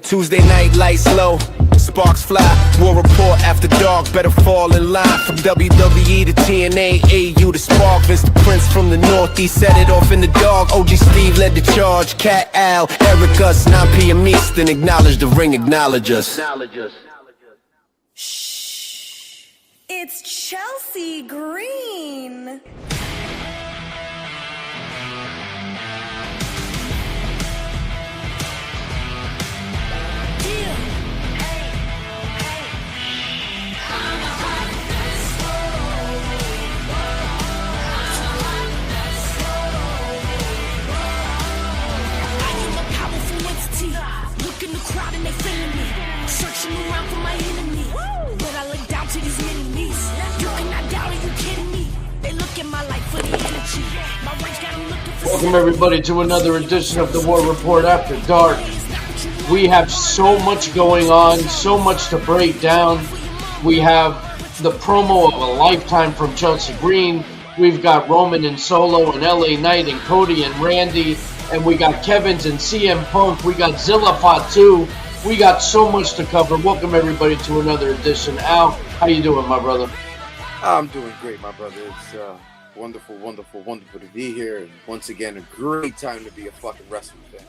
Tuesday night, lights low, sparks fly. War report after dark, better fall in line. From WWE to TNA, AU to Spark. Vince the Prince from the Northeast set it off in the dark. OG Steve led the charge. Cat Al, Eric us, 9 p.m. Eastern. Acknowledge the ring, acknowledge us. Shh. It's Chelsea Green. Welcome everybody to another edition of the War Report After Dark. We have so much going on, so much to break down. We have the promo of a lifetime from Chelsea Green. We've got Roman and Solo and LA Knight and Cody and Randy. And we got Kevin's and CM Punk. We got Zilla Fatu. We got so much to cover. Welcome everybody to another edition. Al, how you doing, my brother? I'm doing great, my brother. It's wonderful to be here. And once again, a great time to be a fucking wrestling fan.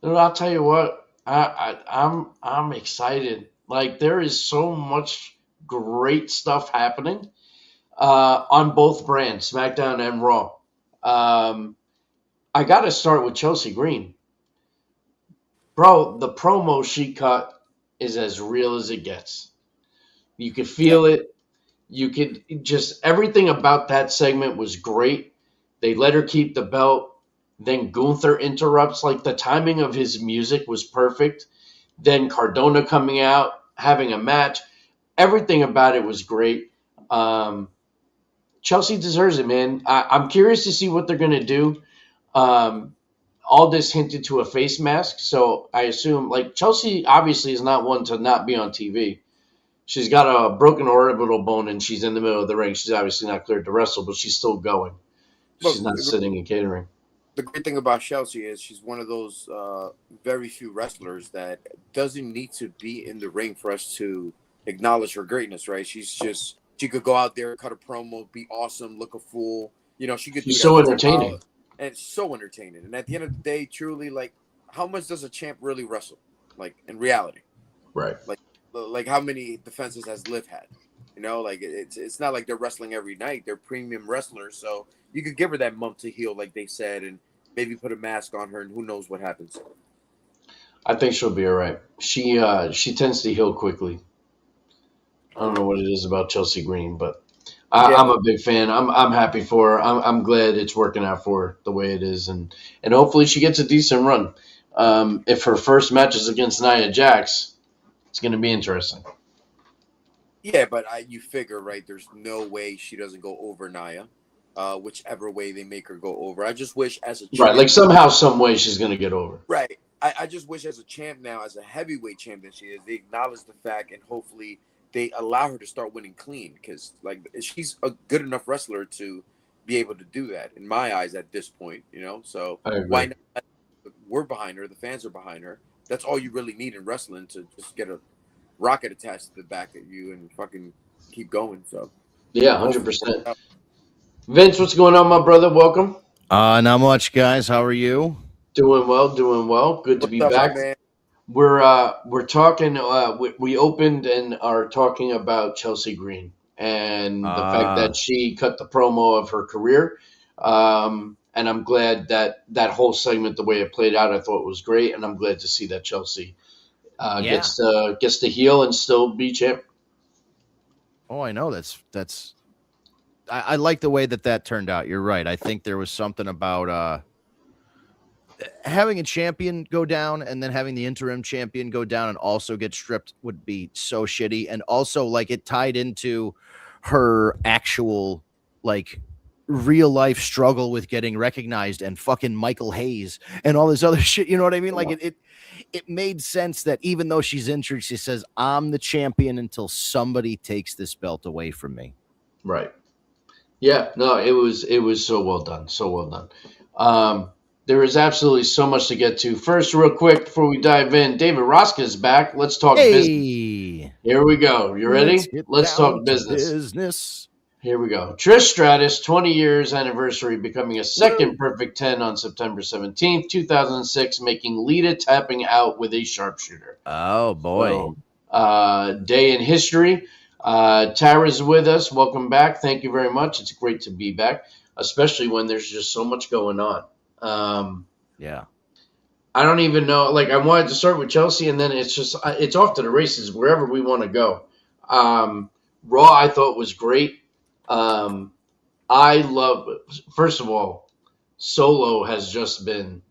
And I'll tell you what, I'm excited. Like, there is so much great stuff happening on both brands, SmackDown and Raw. I got to start with Chelsea Green. Bro, the promo she cut is as real as it gets. You could feel it. You could just, everything about that segment was great. They let her keep the belt. Then Gunther interrupts. Like, the timing of his music was perfect. Then Cardona coming out, having a match. Everything about it was great. Chelsea deserves it, man. I'm curious to see what they're going to do. All this hinted to a face mask. So I assume, like, Chelsea obviously is not one to not be on TV. She's got a broken orbital bone, and she's in the middle of the ring. She's obviously not cleared to wrestle, but she's still going. She's not sitting and catering. The great thing about Chelsea is she's one of those very few wrestlers that doesn't need to be in the ring for us to acknowledge her greatness, right? She could go out there, cut a promo, be awesome, look a fool. You know, she could. She's so entertaining. And it's so entertaining. And at the end of the day, truly, like, how much does a champ really wrestle? Like, in reality. Right. Like how many defenses has Liv had? You know, like, it's not like they're wrestling every night. They're premium wrestlers. So you could give her that month to heal, like they said, and maybe put a mask on her, and who knows what happens. I think she'll be all right. She tends to heal quickly. I don't know what it is about Chelsea Green, but I'm a big fan. I'm happy for her. I'm glad it's working out for her the way it is, and hopefully she gets a decent run. If her first match is against Nia Jax, it's going to be interesting. Yeah, but you figure, right, there's no way she doesn't go over Nia, whichever way they make her go over. I just wish as a champ, right, like somehow, some way she's going to get over. Right. I just wish as a champ now, as a heavyweight champion she is, they acknowledge the fact and hopefully they allow her to start winning clean because, like, she's a good enough wrestler to be able to do that, in my eyes, at this point, you know? So why not? We're behind her. The fans are behind her. That's all you really need in wrestling, to just get a rocket attached to the back of you and fucking keep going. So yeah, 100%. Vince, what's going on, my brother? Welcome. Not much, guys. How are you? Doing well. Good to be back. Man? We're talking. We opened and are talking about Chelsea Green and the fact that she cut the promo of her career. And I'm glad that whole segment, the way it played out, I thought was great. And I'm glad to see that Chelsea gets to heal and still be champ. Oh, I know. That's. I like the way that turned out. You're right. I think there was something about having a champion go down and then having the interim champion go down and also get stripped would be so shitty. And also, like, it tied into her actual, like, real life struggle with getting recognized and fucking Michael Hayes and all this other shit. You know what I mean? Like, it made sense that even though she's injured, she says, I'm the champion until somebody takes this belt away from me. Right. Yeah, no, it was so well done. There is absolutely so much to get to. First, real quick, before we dive in, David Rosca is back. Let's talk business. Hey, Here we go. You ready? Let's talk down to business. business. Here we go. Trish Stratus, 20 years anniversary, becoming a second perfect 10 on September 17th, 2006, making Lita tapping out with a sharpshooter. Oh boy. So, day in history. Tara's with us. Welcome back. Thank you very much. It's great to be back, especially when there's just so much going on. Yeah. I don't even know. Like, I wanted to start with Chelsea, and then it's off to the races wherever we want to go. Raw, I thought was great. I love. First of all, Solo has just been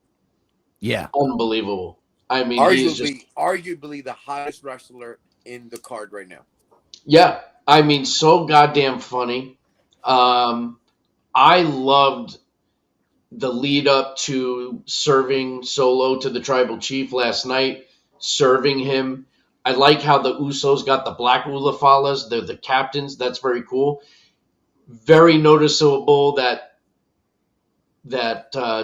unbelievable. I mean, arguably the highest wrestler in the card right now. Yeah, I mean, so goddamn funny. I loved the lead up to serving Solo to the Tribal Chief last night, serving him. I like how the Usos got the Black Ulafalas. They're the captains. That's very cool. Very noticeable that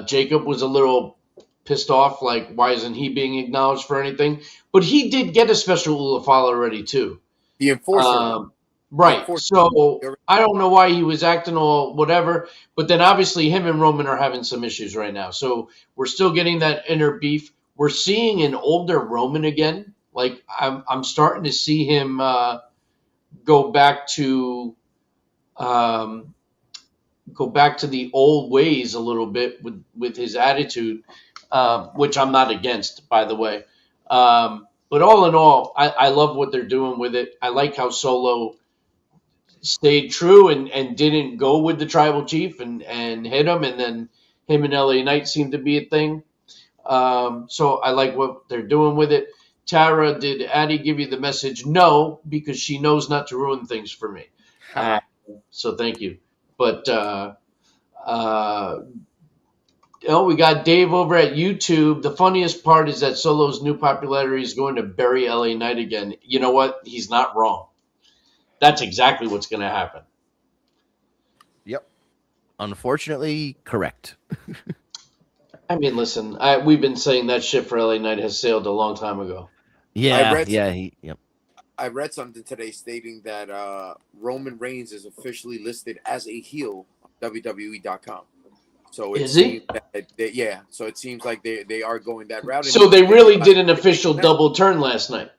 Jacob was a little pissed off, like, why isn't he being acknowledged for anything? But he did get a special Ulafala already, too. The enforcer. Right. So I don't know why he was acting all whatever, but then obviously him and Roman are having some issues right now. So we're still getting that inner beef. We're seeing an older Roman again. Like I'm starting to see him go back to the old ways a little bit with his attitude, which I'm not against, by the way. But all in all, I love what they're doing with it. I like how Solo stayed true and didn't go with the Tribal Chief and hit him, and then him and LA Knight seemed to be a thing. So I like what they're doing with it. Tara, did Addie give you the message? No, because she knows not to ruin things for me. So thank you. But we got Dave over at YouTube. The funniest part is that Solo's new popularity is going to bury LA Knight again. You know what? He's not wrong. That's exactly what's going to happen. Yep. Unfortunately, correct. I mean, listen, we've been saying that ship for LA Knight has sailed a long time ago. Yeah. I read something today stating that Roman Reigns is officially listed as a heel on WWE.com. So is he? So it seems like they are going that route. So they really did an official double turn last night.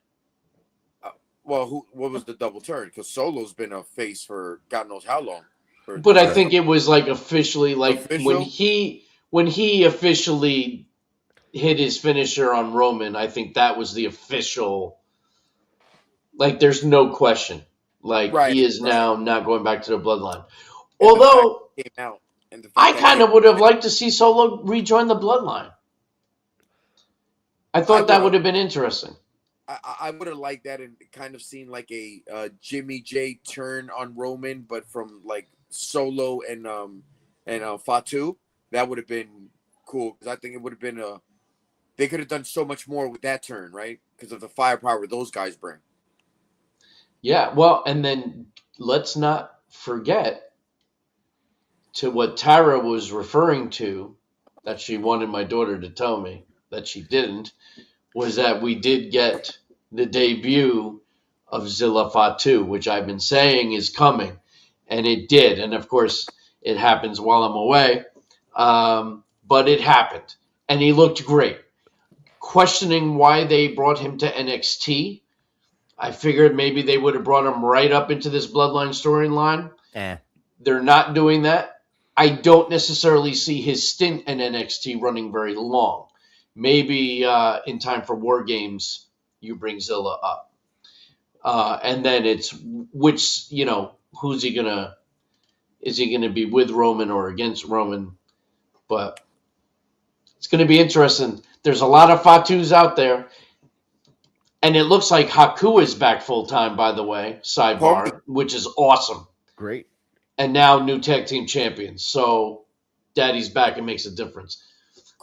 Well, what was the double turn? Because Solo's been a face for God knows how long. But I think it was like officially, like when he officially hit his finisher on Roman. I think that was the official. Like, there's no question. Like, he is now not going back to the bloodline. Although I kind of would have liked to see Solo rejoin the bloodline. I thought that would have been interesting. I would have liked that and kind of seen like a Jimmy J turn on Roman, but from like Solo and Fatu. That would have been cool because I think it would have been they could have done so much more with that turn, right? Because of the firepower those guys bring. Yeah, well, and then let's not forget to what Tara was referring to that she wanted my daughter to tell me that she didn't, was that we did get the debut of Zilla Fatu, which I've been saying is coming, and it did. And, of course, it happens while I'm away, but it happened, and he looked great. Questioning why they brought him to NXT, I figured maybe they would have brought him right up into this Bloodline storyline. They're not doing that. I don't necessarily see his stint in NXT running very long. Maybe in time for War Games, you bring Zilla up. And then it's who's he going to – is he going to be with Roman or against Roman? But it's going to be interesting. There's a lot of Fatus out there. And it looks like Haku is back full-time, by the way, sidebar, which is awesome. Great. And now new tag team champions. So Daddy's back. It makes a difference.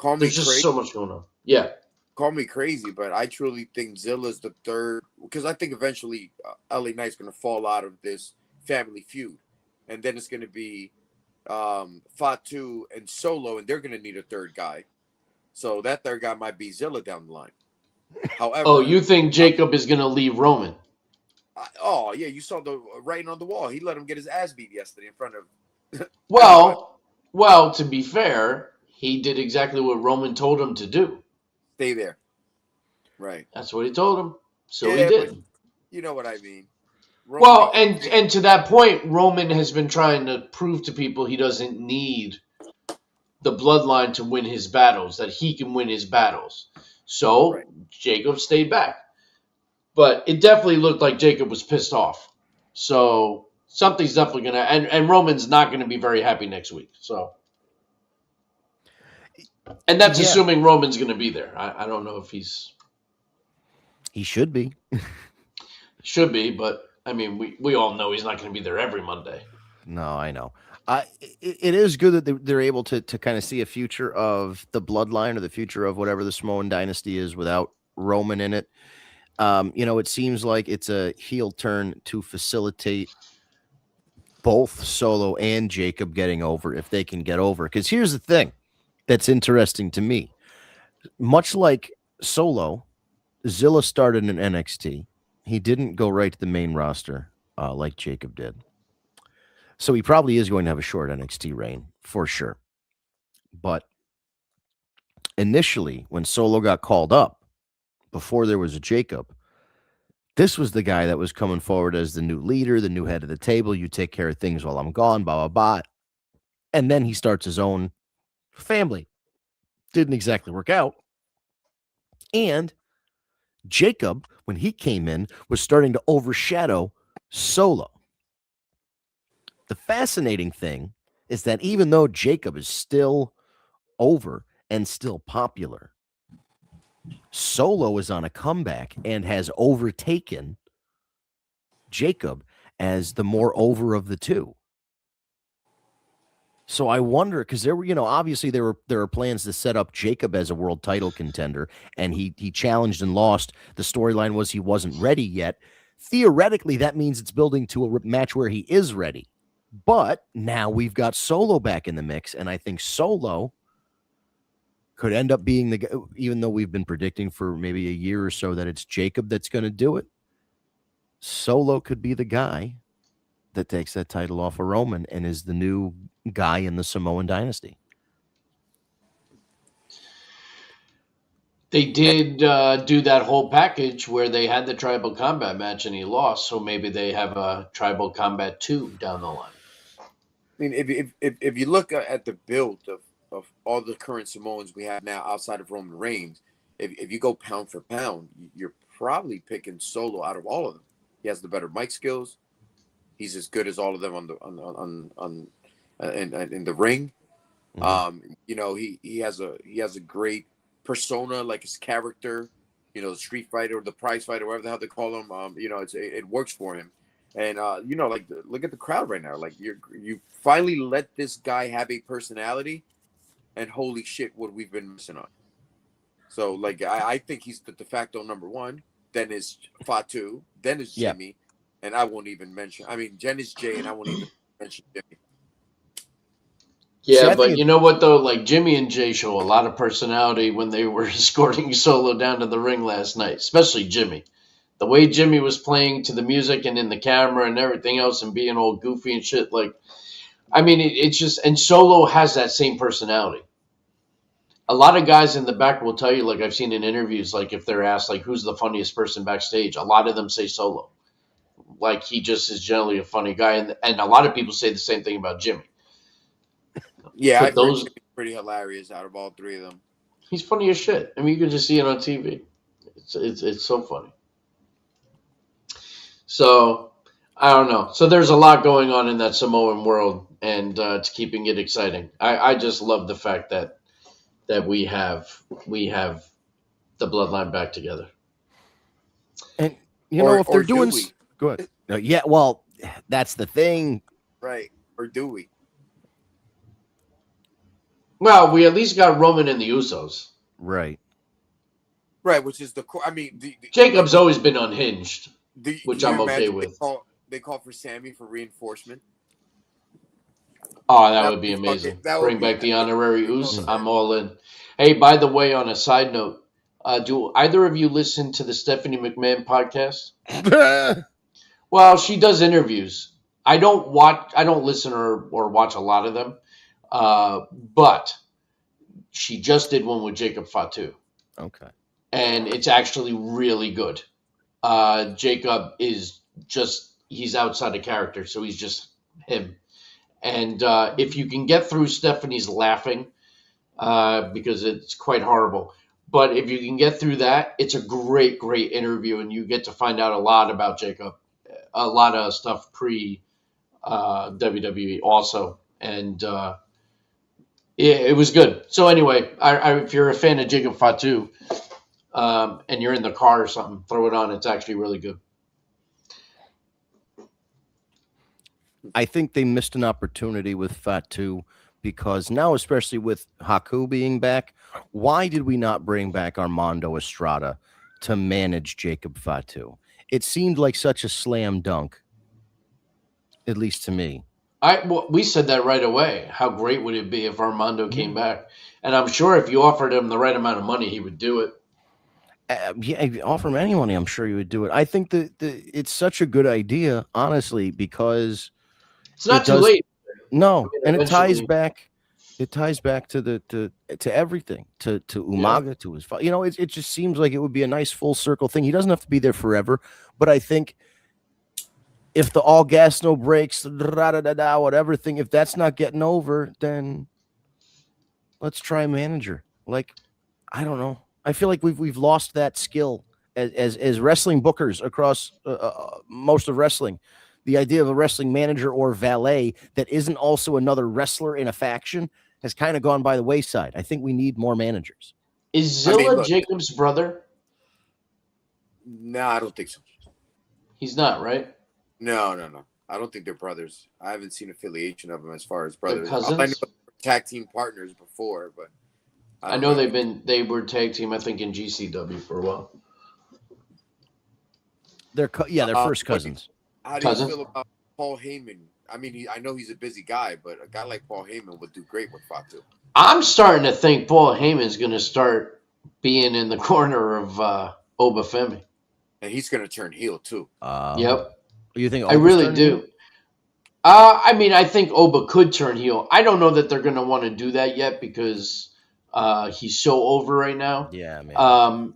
There's just so much going on. Yeah. Call me crazy, but I truly think Zilla's the third, because I think eventually LA Knight's going to fall out of this family feud. And then it's going to be Fatu and Solo, and they're going to need a third guy. So that third guy might be Zilla down the line. However, Oh, you think Jacob is going to leave Roman? Oh yeah, you saw the writing on the wall. He let him get his ass beat yesterday in front of. Well, to be fair, he did exactly what Roman told him to do. Stay there. Right. That's what he told him. So Yeah, he did. You know what I mean. Well, and to that point, Roman has been trying to prove to people he doesn't need the bloodline to win his battles, that he can win his battles. So Jacob stayed back. But it definitely looked like Jacob was pissed off. So something's definitely going to – and Roman's not going to be very happy next week. So, and that's assuming Roman's going to be there. I don't know if he's – He should be. Should be, but, I mean, we all know he's not going to be there every Monday. No, I know. It is good that they're able to kind of see a future of the bloodline or the future of whatever the Samoan dynasty is without Roman in it. It seems like it's a heel turn to facilitate both Solo and Jacob getting over if they can get over. Because here's the thing that's interesting to me. Much like Solo, Zilla started in NXT. He didn't go right to the main roster like Jacob did. So he probably is going to have a short NXT reign for sure. But initially, when Solo got called up, before there was a Jacob, this was the guy that was coming forward as the new leader, the new head of the table. You take care of things while I'm gone, blah, blah, blah. And then he starts his own family. Didn't exactly work out. And Jacob, when he came in, was starting to overshadow Solo. The fascinating thing is that even though Jacob is still over and still popular, Solo is on a comeback and has overtaken Jacob as the more over of the two. So I wonder, because there were, obviously there are plans to set up Jacob as a world title contender, and he challenged and lost. The storyline was he wasn't ready yet. Theoretically, that means it's building to a match where he is ready. But now we've got Solo back in the mix, and I think Solo could end up being the guy, even though we've been predicting for maybe a year or so that it's Jacob that's going to do it. Solo could be the guy that takes that title off of Roman and is the new guy in the Samoan dynasty. They did do that whole package where they had the Tribal Combat match and he lost, so maybe they have a Tribal Combat 2 down the line. I mean, if you look at the build of all the current Samoans we have now outside of Roman Reigns, if you go pound for pound, you're probably picking Solo out of all of them. He has the better mic skills. He's as good as all of them in the ring. Mm-hmm. He has a great persona, like his character. The street fighter, or the prize fighter, whatever the hell they call him. It works for him. And look at the crowd right now. Like you finally let this guy have a personality, and holy shit, what we've been missing on. So I think he's the de facto number one. Then is Fatu. Then is Jimmy, and I won't even mention. I mean, Jen is Jay, and I won't even mention Jimmy. Yeah, but you know what though? Like Jimmy and Jay show a lot of personality when they were escorting Solo down to the ring last night, especially Jimmy. The way Jimmy was playing to the music and in the camera and everything else and being all goofy and shit. It's just, and Solo has that same personality. A lot of guys in the back will tell you, like I've seen in interviews, like if they're asked, like, who's the funniest person backstage? A lot of them say Solo. Like he just is generally a funny guy. And a lot of people say the same thing about Jimmy. Yeah, I think he's pretty hilarious out of all three of them. He's funny as shit. I mean, you can just see it on TV. It's so funny. So, I don't know. So there's a lot going on in that Samoan world, and it's keeping it exciting. I just love the fact that we have the bloodline back together. And if they're doing good, well, that's the thing, right? Or do we? Well, we at least got Roman and the Usos, right? Which is the core. I mean, Jacob's always been unhinged, which I'm okay with. They call for Sammy for reinforcement. Oh, that would be amazing. Bring back the honorary Usos. I'm all in. Hey, by the way, on a side note, do either of you listen to the Stephanie McMahon podcast? Well, she does interviews. I don't listen or watch a lot of them, but she just did one with Jacob Fatu, Okay. and it's actually really good. Jacob is he's outside of character, so he's just him. And if you can get through Stephanie's laughing, because it's quite horrible, but if you can get through that, it's a great, great interview, and you get to find out a lot about Jacob, a lot of stuff pre WWE also, and it was good. So anyway, if you're a fan of Jacob Fatu, and you're in the car or something, throw it on. It's actually really good. I think they missed an opportunity with Fatu because now, especially with Haku being back, why did we not bring back Armando Estrada to manage Jacob Fatu? It seemed like such a slam dunk, at least to me. We said that right away. How great would it be if Armando came back? And I'm sure if you offered him the right amount of money, he would do it. Yeah, if you offer him any money, I'm sure you would do it. I think that it's such a good idea, honestly, because it's not too late. No, and it ties eventually- back. It ties back to everything, to Umaga, to his father. It just seems like it would be a nice full circle thing. He doesn't have to be there forever, but I think if the all gas no brakes, whatever thing, if that's not getting over, then let's try a manager. Like, I don't know. I feel like we've lost that skill as wrestling bookers across most of wrestling. The idea of a wrestling manager or valet that isn't also another wrestler in a faction has kind of gone by the wayside. I think we need more managers. Is Zilla Jacob's brother? No, I don't think so. He's not, right? No. I don't think they're brothers. I haven't seen affiliation of them as far as brothers. cousins? I know they were tag team partners before, but I know they were tag team, I think, in GCW for a while. They're first cousins. How do you feel about Paul Heyman? I mean, I know he's a busy guy, but a guy like Paul Heyman would do great with Fatu. I'm starting to think Paul Heyman's going to start being in the corner of Obafemi. And he's going to turn heel, too. Yep. You think? I really do. I mean, I think Oba could turn heel. I don't know that they're going to want to do that yet because he's so over right now. Yeah, man.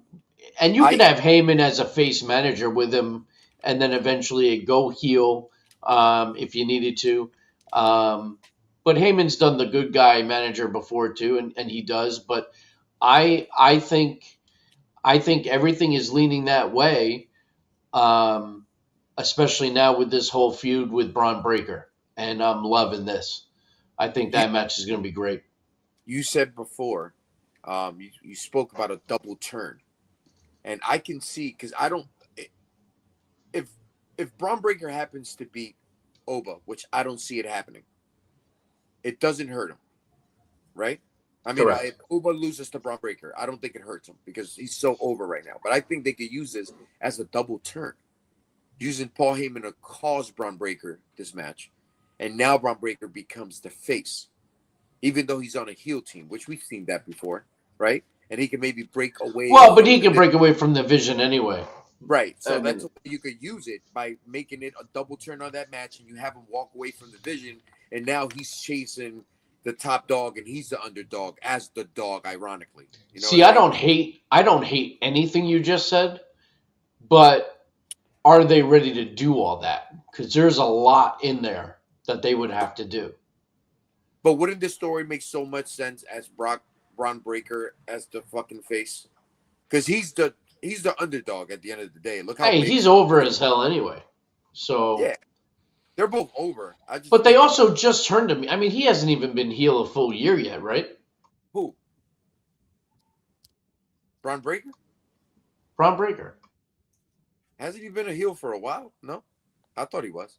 And you could have Heyman as a face manager with him, and then eventually go heel if you needed to. But Heyman's done the good guy manager before too, and he does. But I think everything is leaning that way, especially now with this whole feud with Braun Breaker, and I'm loving this. I think that match is going to be great. You said before, you spoke about a double turn, and I can see because I don't. If Braun Breaker happens to beat Oba, which I don't see it happening, it doesn't hurt him, right? I mean, if Oba loses to Braun Breaker, I don't think it hurts him because he's so over right now. But I think they could use this as a double turn, using Paul Heyman to cause Braun Breaker this match, and now Braun Breaker becomes the face, even though he's on a heel team, which we've seen that before, right? And he can maybe break away. Well, but he can break away from the Vision anyway. Right, so that's a way you could use it by making it a double turn on that match, and you have him walk away from the Vision, and now he's chasing the top dog, and he's the underdog as the dog, ironically. You know. See, I don't hate anything you just said, but are they ready to do all that? Because there's a lot in there that they would have to do. But wouldn't this story make so much sense as Braun Breaker as the fucking face? Because he's the underdog at the end of the day. Look how he's over as hell anyway. So yeah, they're both over. But they also just turned him. I mean, he hasn't even been heel a full year yet, right? Who? Braun Breaker? Braun Breaker. Hasn't he been a heel for a while? No, I thought he was.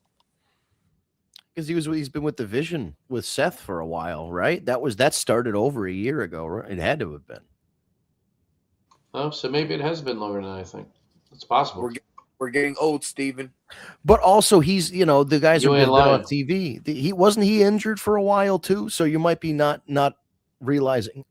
Because he's been with the Vision with Seth for a while, right? That started over a year ago, right? It had to have been. Oh, so maybe it has been longer than I think. It's possible. We're getting old, Steven. But also, he's the guys You are ain't lying. on TV. He wasn't injured for a while too, so you might be not realizing.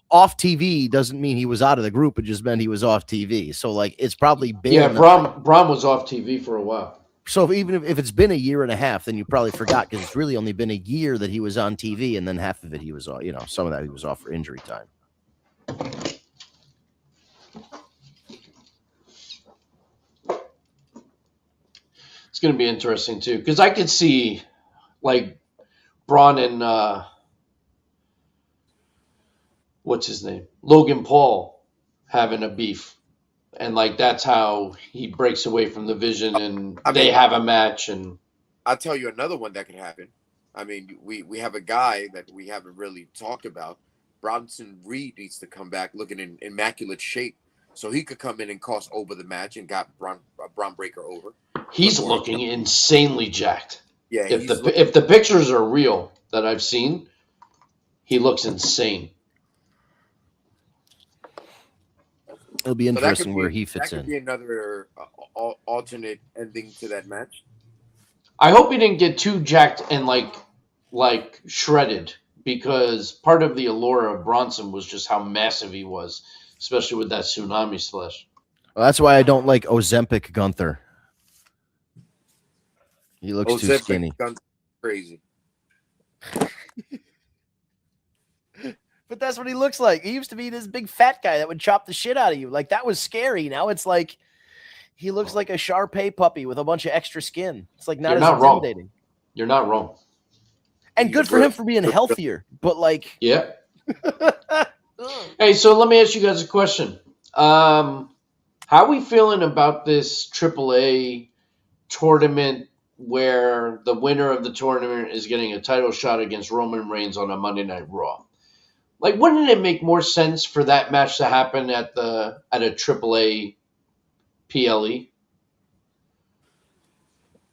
off TV doesn't mean he was out of the group. It just meant he was off TV. So like it's probably been Yeah, Braun was off TV for a while. So even if it's been a year and a half, then you probably forgot because it's really only been a year that he was on TV, and then half of it he was off. You know, some of that he was off for injury time. It's going to be interesting too, because I could see like Braun and what's his name, Logan Paul, having a beef, and like that's how he breaks away from the Vision, and they have a match. And I'll tell you another one that could happen. I mean, we have a guy that we haven't really talked about. Bronson Reed needs to come back looking in immaculate shape, so he could come in and cost over the match and got Braun Breaker over. He's looking insanely jacked. Yeah, if the pictures are real that I've seen, he looks insane. It'll be interesting where he fits in. That could be another alternate ending to that match. I hope he didn't get too jacked and like shredded, because part of the allure of Bronson was just how massive he was, especially with that tsunami splash. Well, that's why I don't like Ozempic Gunther. He looks too skinny. Gunther, crazy. But that's what he looks like. He used to be this big fat guy that would chop the shit out of you. Like, that was scary. Now it's like he looks like a Shar-Pei puppy with a bunch of extra skin. It's like not as intimidating. You're not wrong. And good for him for being healthier. But like, yeah. Hey, so let me ask you guys a question. How are we feeling about this AAA tournament where the winner of the tournament is getting a title shot against Roman Reigns on a Monday Night Raw? Like, wouldn't it make more sense for that match to happen at a AAA PLE?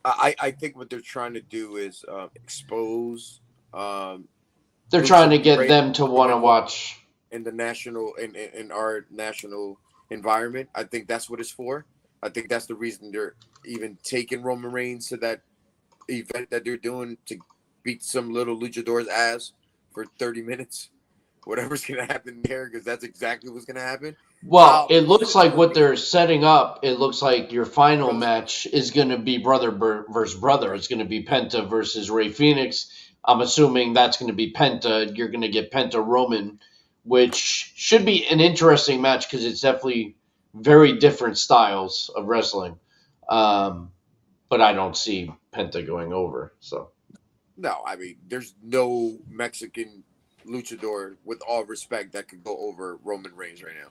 I think what they're trying to do is expose. They're trying to get them to want to watch in the national in our national environment. I think that's what it's for. I think that's the reason they're even taking Roman Reigns to that event that they're doing, to beat some little luchador's ass for 30 minutes. Whatever's going to happen there, because that's exactly what's going to happen. Well, it looks like what they're setting up, it looks like your final match is going to be brother versus brother. It's going to be Penta versus Rey Fenix. I'm assuming that's going to be Penta. You're going to get Penta Roman, which should be an interesting match because it's definitely very different styles of wrestling. But I don't see Penta going over. So no, I mean, there's no Mexican luchador, with all respect, that could go over Roman Reigns right now.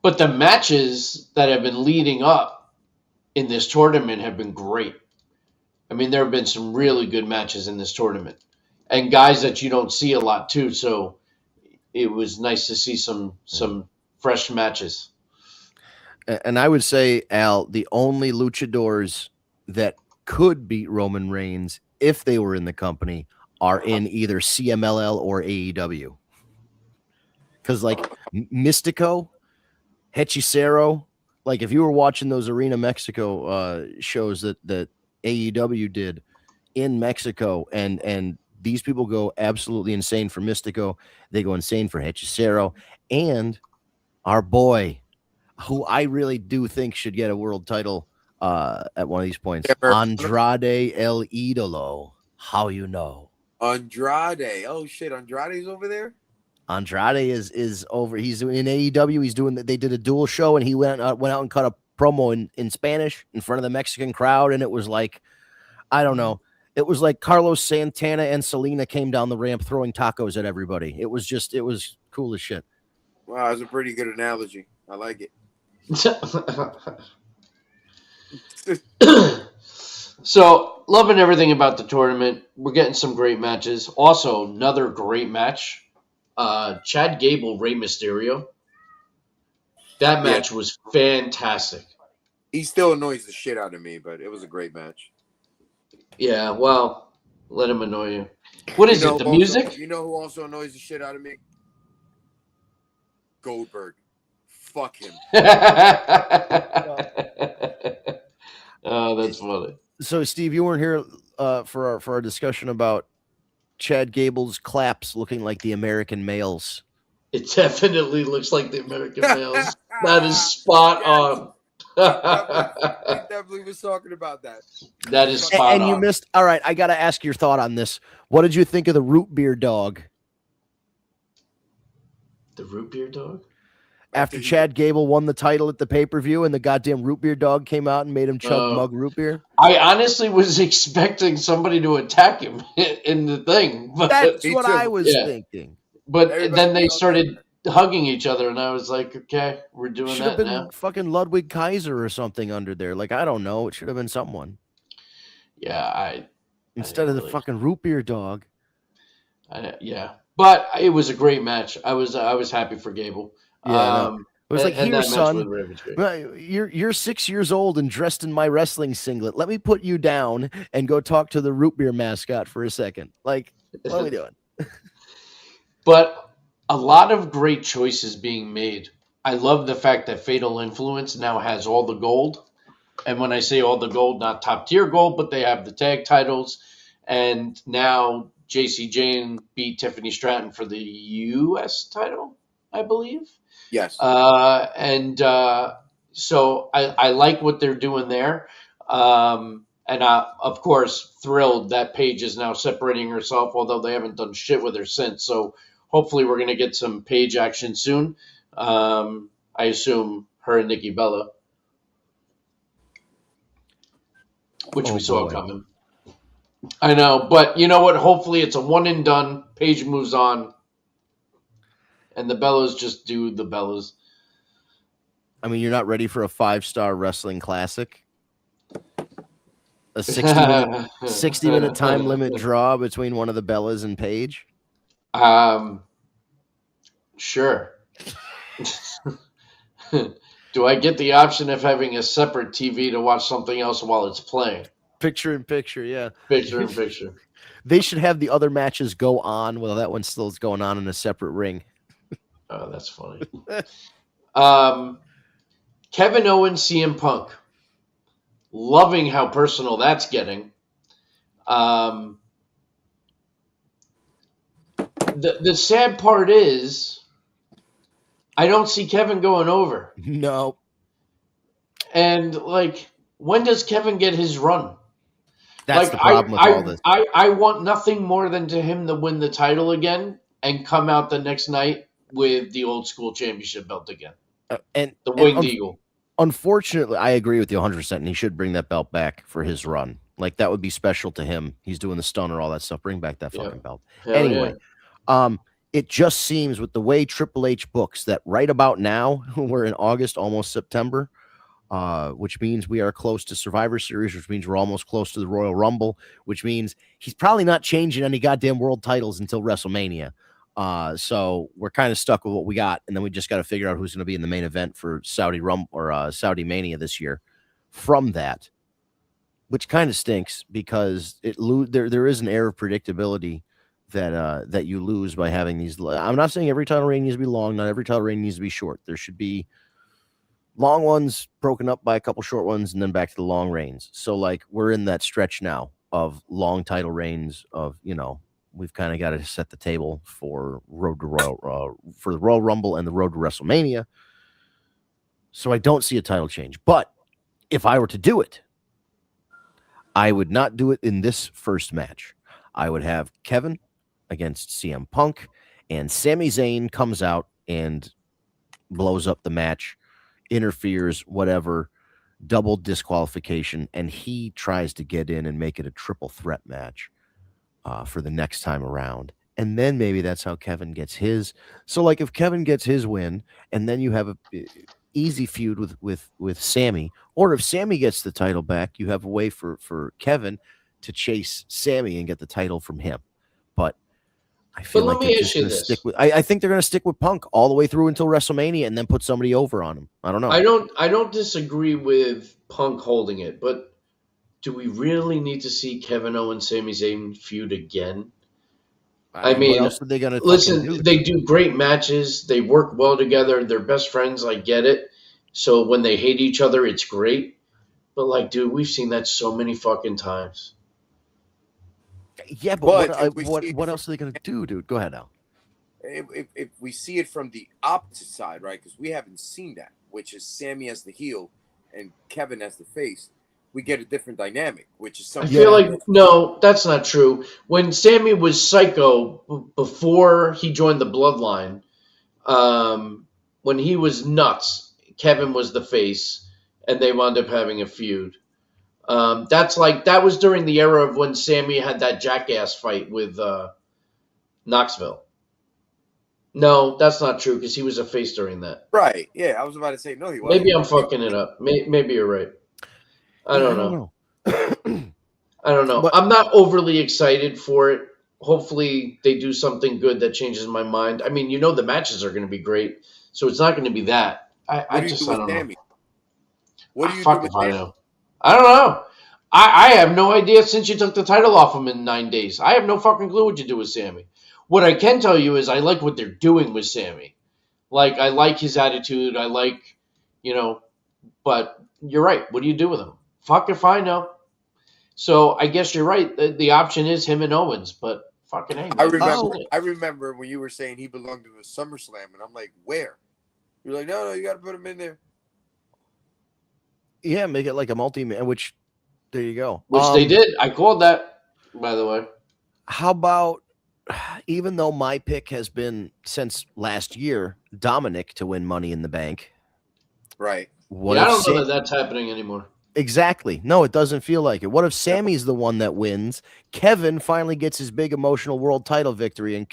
But the matches that have been leading up in this tournament have been great. I mean, there have been some really good matches in this tournament, and guys that you don't see a lot too. So it was nice to see some fresh matches. And I would say, Al, the only luchadors that could beat Roman Reigns if they were in the company are in either CMLL or AEW. Because like Mystico, Hechicero, like if you were watching those Arena Mexico shows that AEW did in Mexico, and these people go absolutely insane for Mystico, they go insane for Hechicero, and our boy, who I really do think should get a world title at one of these points, Andrade El Idolo. How you know? Andrade. Oh shit, Andrade's over there? Andrade is over. He's in AEW. He's doing that. They did a dual show, and he went out and cut a promo in Spanish in front of the Mexican crowd, and it was like, I don't know. It was like Carlos Santana and Selena came down the ramp throwing tacos at everybody. It was cool as shit. Wow, that's a pretty good analogy. I like it. So, loving everything about the tournament. We're getting some great matches. Also, another great match. Chad Gable, Rey Mysterio. That match was fantastic. He still annoys the shit out of me, but it was a great match. Yeah, well, let him annoy you. What is it, the music? You know who also annoys the shit out of me? Goldberg. Fuck him. Oh, that's funny. So, Steve, you weren't here for our discussion about Chad Gable's claps looking like the American males. It definitely looks like the American males. That is spot Yes. on. He definitely was talking about that. That is spot And you on. missed. All right, I got to ask your thought on this. What did you think of the root beer dog? The root beer dog? After Chad Gable won the title at the pay-per-view and the goddamn root beer dog came out and made him chug mug root beer? I honestly was expecting somebody to attack him in the thing. But, That's Me what too. I was Yeah. thinking. but Everybody then they else- started hugging each other, and I was like, okay, we're doing Should have that been now. fucking Ludwig Kaiser or something under there. Like, I don't know. It should have been someone. Yeah, Instead of the really- fucking root beer dog. yeah. But it was a great match. I was happy for Gable. Yeah, I know. It was like, and here, that match son, with Ravens great. well, you're 6 years old and dressed in my wrestling singlet. Let me put you down and go talk to the root beer mascot for a second. Like, what are we doing? But a lot of great choices being made. I love the fact that Fatal Influence now has all the gold. And when I say all the gold, not top tier gold, but they have the tag titles. And now JC Jane beat Tiffany Stratton for the U.S. title, I believe. Yes. So I like what they're doing there. And of course, thrilled that Paige is now separating herself, although they haven't done shit with her since. So hopefully we're going to get some Paige action soon. I assume her and Nikki Bella, which Oh, we saw boy. coming. I know, but you know what? Hopefully it's a one and done. Paige moves on. And the Bellas just do the Bellas. I mean, you're not ready for a 5-star wrestling classic? A 60-minute time limit draw between one of the Bellas and Paige? Sure. Do I get the option of having a separate TV to watch something else while it's playing? Picture in picture, yeah. Picture in picture. They should have the other matches go on while that one still is going on in a separate ring. Oh, that's funny. Kevin Owens, CM Punk. Loving how personal that's getting. The sad part is I don't see Kevin going over. No. And, like, when does Kevin get his run? That's Like, the problem with all this. I want nothing more than to him to win the title again and come out the next night with the old school championship belt again. And The Winged Eagle. Unfortunately, I agree with you 100%, and he should bring that belt back for his run. Like, that would be special to him. He's doing the stunner, all that stuff. Bring back that Yeah. fucking belt. Hell Anyway, yeah. it just seems with the way Triple H books that right about now, we're in August, almost September, which means we are close to Survivor Series, which means we're almost close to the Royal Rumble, which means he's probably not changing any goddamn world titles until WrestleMania. So we're kind of stuck with what we got, and then we just got to figure out who's going to be in the main event for Saudi Saudi Mania this year. From that, which kind of stinks because there is an air of predictability that you lose by having these. I'm not saying every title reign needs to be long, not every title reign needs to be short. There should be long ones broken up by a couple short ones, and then back to the long reigns. So like we're in that stretch now of long title reigns of we've kind of got to set the table for for the Royal Rumble and the road to WrestleMania. So I don't see a title change. But if I were to do it, I would not do it in this first match. I would have Kevin against CM Punk, and Sami Zayn comes out and blows up the match, interferes, whatever, double disqualification, and he tries to get in and make it a triple threat match. For the next time around. And then maybe that's how Kevin gets his. So like if Kevin gets his win and then you have a easy feud with Sammy, or if Sammy gets the title back, you have a way for Kevin to chase Sammy and get the title from him. But I feel But let like me they're ask just you going to this. stick with I think they're going to stick with Punk all the way through until WrestleMania and then put somebody over on him. I don't know. I don't disagree with Punk holding it, but do we really need to see Kevin Owens, Sami Zayn feud again? I mean, what else are they going to Listen, they do great matches. They work well together. They're best friends. I get it. So when they hate each other, it's great. But like, dude, we've seen that so many fucking times. Yeah, but But if we see- what else are they going to do, dude? Go ahead, Al. if we see it from the opposite side, right? Because we haven't seen that, which is Sammy as the heel and Kevin as the face, we get a different dynamic, which is I something. feel like no, that's not true. When Sammy was psycho before he joined the Bloodline, when he was nuts, Kevin was the face, and they wound up having a feud. That was during the era of when Sammy had that jackass fight with Knoxville. No, that's not true because he was a face during that. Right? Yeah, I was about to say no. He wasn't. Maybe I'm fucking it up. Maybe you're right. I don't know. I don't know. But- I'm not overly excited for it. Hopefully, they do something good that changes my mind. I mean, the matches are going to be great, so it's not going to be that. What I do you just do I with don't know. Sammy? What do you do Fuck with if I Sammy? know. I don't know. I have no idea since you took the title off him in 9 days. I have no fucking clue what you do with Sammy. What I can tell you is I like what they're doing with Sammy. Like, I like his attitude. I like, but you're right. What do you do with him? Fuck if I know. So I guess you're right. The option is him and Owens, but fucking hey, I remember when you were saying he belonged to the SummerSlam, and I'm like, where? You're like, no, you got to put him in there. Yeah, make it like a multi-man, which there you go. Which they did. I called that, by the way. How about, even though my pick has been since last year, Dominic to win Money in the Bank. Right. What I if don't know that that's happening anymore. Exactly. No, it doesn't feel like it. What if Sammy's the one that wins? Kevin finally gets his big emotional world title victory, and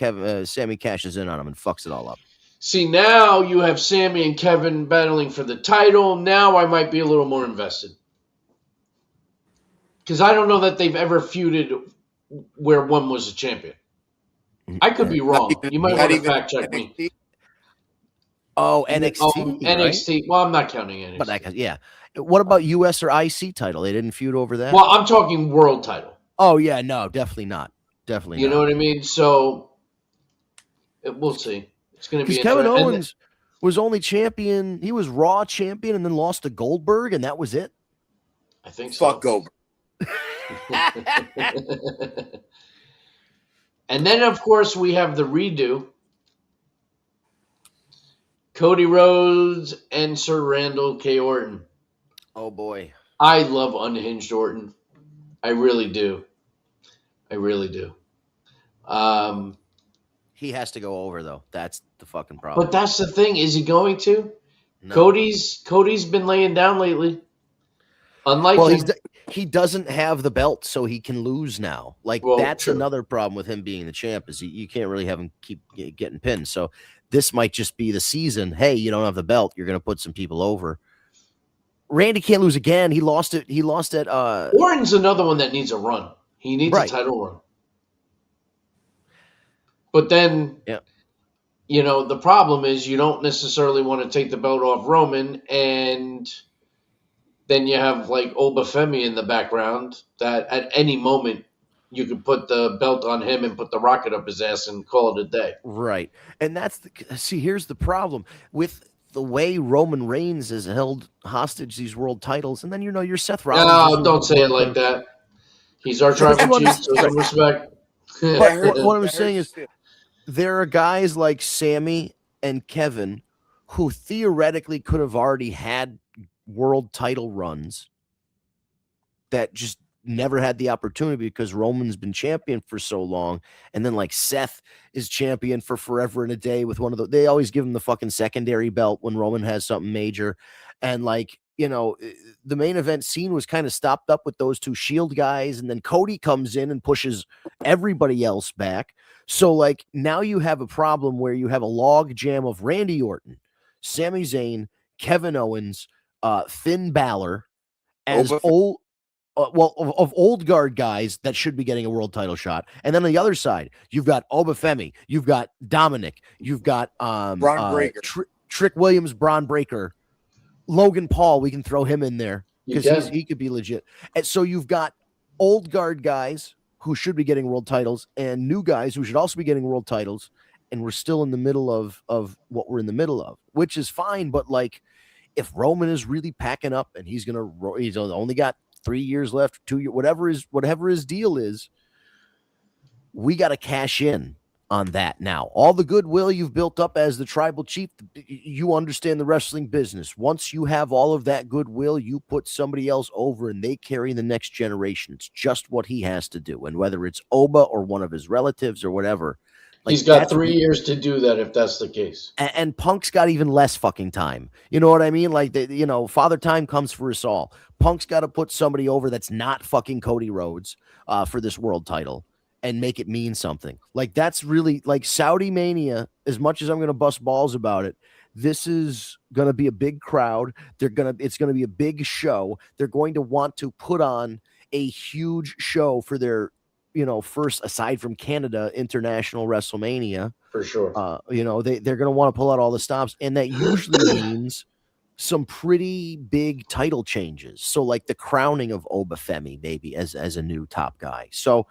Sammy cashes in on him and fucks it all up. See, now you have Sammy and Kevin battling for the title. Now I might be a little more invested. Because I don't know that they've ever feuded where one was a champion. I could be wrong. You might want to fact check me. Oh, NXT. Oh, NXT. Right? Well, I'm not counting NXT. But yeah. What about US or IC title? They didn't feud over that? Well, I'm talking world title. Oh, yeah. No, definitely not. Definitely You not. know what I mean? So, we'll see. It's going to be Kevin interesting. Owens was only champion. He was Raw champion and then lost to Goldberg, and that was it. I think so. Fuck Goldberg. And then, of course, we have the redo. Cody Rhodes and Sir Randall K. Orton. Oh, boy. I love Unhinged Orton. I really do. I really do. He has to go over, though. That's the fucking problem. But that's the thing. Is he going to? No. Cody's been laying down lately. Unlike him. He doesn't have the belt, so he can lose now. That's true. another problem with him being the champ is you can't really have him keep getting pinned. So this might just be the season. Hey, you don't have the belt. You're going to put some people over. Randy can't lose again. He lost it. He lost it. Orton's another one that needs a run. He needs a title run. But then, the problem is you don't necessarily want to take the belt off Roman, and then you have Obafemi in the background that at any moment you could put the belt on him and put the rocket up his ass and call it a day. Right. And here's the problem with the way Roman Reigns has held hostage these world titles. And then, you're Seth Rollins. No, don't say it like that. He's our tribal chief, so some respect. But what I'm saying is there are guys like Sammy and Kevin who theoretically could have already had world title runs that just never had the opportunity because Roman's been champion for so long. And then Seth is champion for forever and a day with one of they always give him the fucking secondary belt when Roman has something major. And the main event scene was kind of stopped up with those two Shield guys. And then Cody comes in and pushes everybody else back. So now you have a problem where you have a log jam of Randy Orton, Sami Zayn, Kevin Owens, Finn Balor as of old guard guys that should be getting a world title shot. And then on the other side, you've got Obafemi, you've got Dominic, you've got Braun Breaker. Trick Williams, Braun Breaker, Logan Paul. We can throw him in there because he could be legit. And so you've got old guard guys who should be getting world titles and new guys who should also be getting world titles. And we're still in the middle of what we're in the middle of, which is fine. But if Roman is really packing up and he's only got 3 years left, 2 years, whatever his deal is, we got to cash in on that now. All the goodwill you've built up as the tribal chief, you understand the wrestling business. Once you have all of that goodwill, you put somebody else over and they carry the next generation. It's just what he has to do. And whether it's Oba or one of his relatives or whatever, He's got 3 years to do that if that's the case. and Punk's got even less fucking time. You know what I mean? Like, Father Time comes for us all. Punk's got to put somebody over that's not fucking Cody Rhodes for this world title and make it mean something. Like, that's really like Saudi Mania. As much as I'm going to bust balls about it, this is going to be a big crowd. It's going to be a big show. They're going to want to put on a huge show for their, first, aside from Canada, international WrestleMania. For sure. They're going to want to pull out all the stops, and that usually means some pretty big title changes. So like the crowning of Oba Femi maybe as a new top guy. So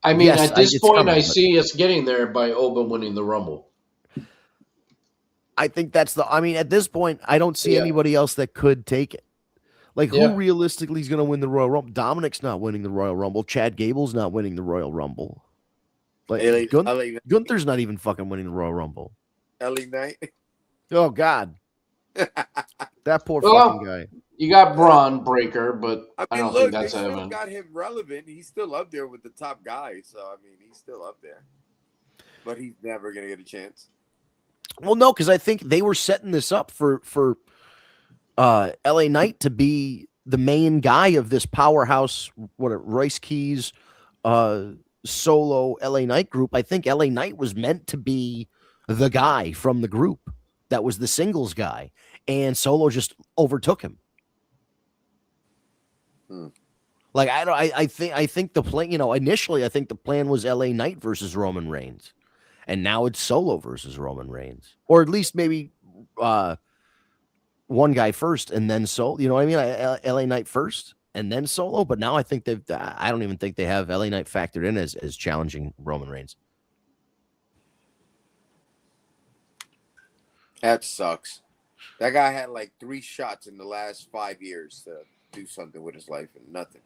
I mean, yes, at this point, I but see us getting there by Oba winning the Rumble. I think at this point, I don't see anybody else that could take it. Like, who realistically is going to win the Royal Rumble? Dominic's not winning the Royal Rumble. Chad Gable's not winning the Royal Rumble. Like, Gunther's not even fucking winning the Royal Rumble. LA Knight. Oh, God. That poor fucking guy. You got Braun Breaker, but I don't think that's they still Evan. got him relevant. He's still up there with the top guys. So, I mean, he's still up there. But he's never going to get a chance. Well, no, because I think they were setting this up for LA Knight to be the main guy of this powerhouse, Royce Keys solo LA Knight group. I think LA Knight was meant to be the guy from the group that was the singles guy, and Solo just overtook him. Like, I think the plan, initially I think the plan was LA Knight versus Roman Reigns, and now it's Solo versus Roman Reigns, or at least maybe one guy first and then Solo. You know what I mean? LA Knight first and then Solo. But now I think I don't even think they have LA Knight factored in as challenging Roman Reigns. That sucks. That guy had like 3 shots in the last 5 years to do something with his life and nothing.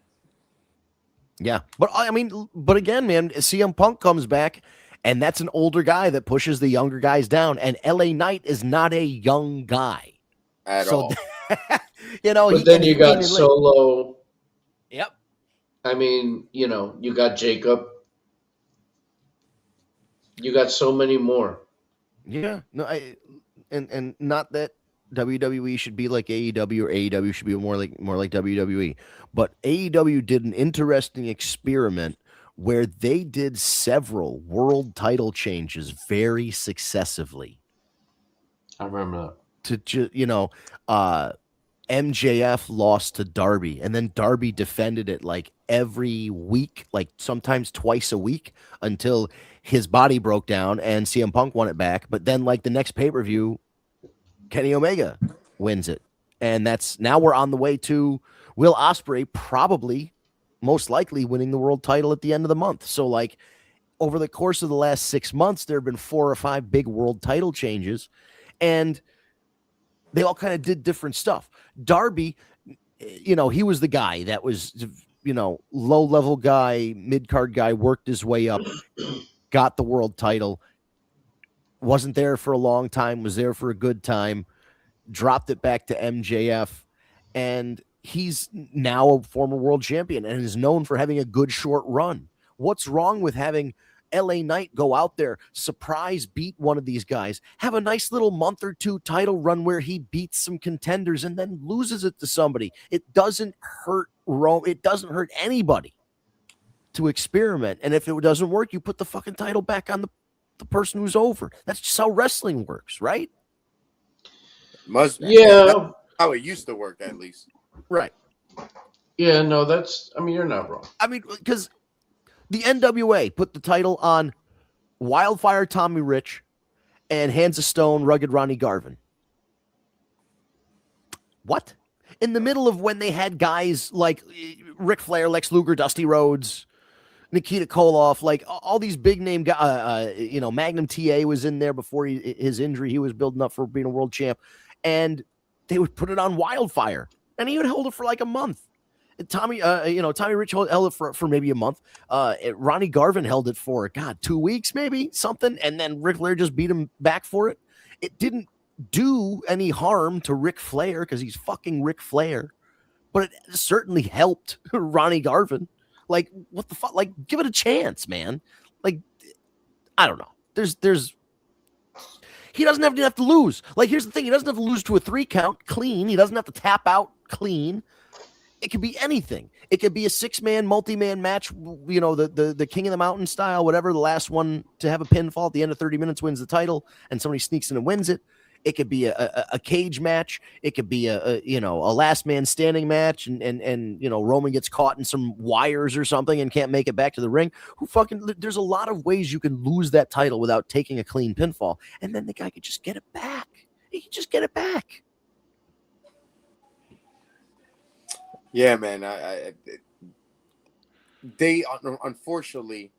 Yeah. But again, man, CM Punk comes back, and that's an older guy that pushes the younger guys down. And LA Knight is not a young guy. At all. But then you got Solo. Yep. I mean, you got Jacob. You got so many more. Yeah. No, and not that WWE should be like AEW or AEW should be more like WWE, but AEW did an interesting experiment where they did several world title changes very successively. I remember that. MJF lost to Darby, and then Darby defended it like every week, like sometimes twice a week, until his body broke down and CM Punk won it back. But then, like, the next pay-per-view, Kenny Omega wins it. And now we're on the way to Will Ospreay probably, most likely, winning the world title at the end of the month. So, like, over the course of the last 6 months, there have been 4 or 5 big world title changes, and they all kind of did different stuff. Darby, he was the guy that was, low-level guy, mid-card guy, worked his way up, got the world title, wasn't there for a long time, was there for a good time, dropped it back to MJF, and he's now a former world champion and is known for having a good short run. What's wrong with having LA Knight go out there, surprise beat one of these guys, have a nice little month or 2 title run where he beats some contenders and then loses it to somebody? It doesn't hurt it doesn't hurt anybody to experiment. And if it doesn't work, you put the fucking title back on the person who's over. That's just how wrestling works, right? That's how it used to work, at least. Right. Yeah, no, you're not wrong. Because the NWA put the title on Wildfire Tommy Rich and Hands of Stone Rugged Ronnie Garvin. What? In the middle of when they had guys like Ric Flair, Lex Luger, Dusty Rhodes, Nikita Koloff, like all these big name guys, Magnum TA was in there before his injury. He was building up for being a world champ, and they would put it on Wildfire, and he would hold it for like a month. Tommy Rich held it for maybe a month. Ronnie Garvin held it for 2 weeks, maybe something, and then Ric Flair just beat him back for it. It didn't do any harm to Ric Flair because he's fucking Ric Flair, but it certainly helped Ronnie Garvin. Like, what the fuck? Like, give it a chance, man. Like, I don't know. He doesn't have to lose. Like, here's the thing. He doesn't have to lose to a 3 count clean. He doesn't have to tap out clean. It could be anything. It could be a 6-man, multi-man match, the King of the Mountain style, whatever. The last one to have a pinfall at the end of 30 minutes wins the title, and somebody sneaks in and wins it. It could be a cage match. It could be a last man standing match, and Roman gets caught in some wires or something and can't make it back to the ring. There's a lot of ways you can lose that title without taking a clean pinfall, and then the guy could just get it back. He could just get it back. Yeah, man. They unfortunately,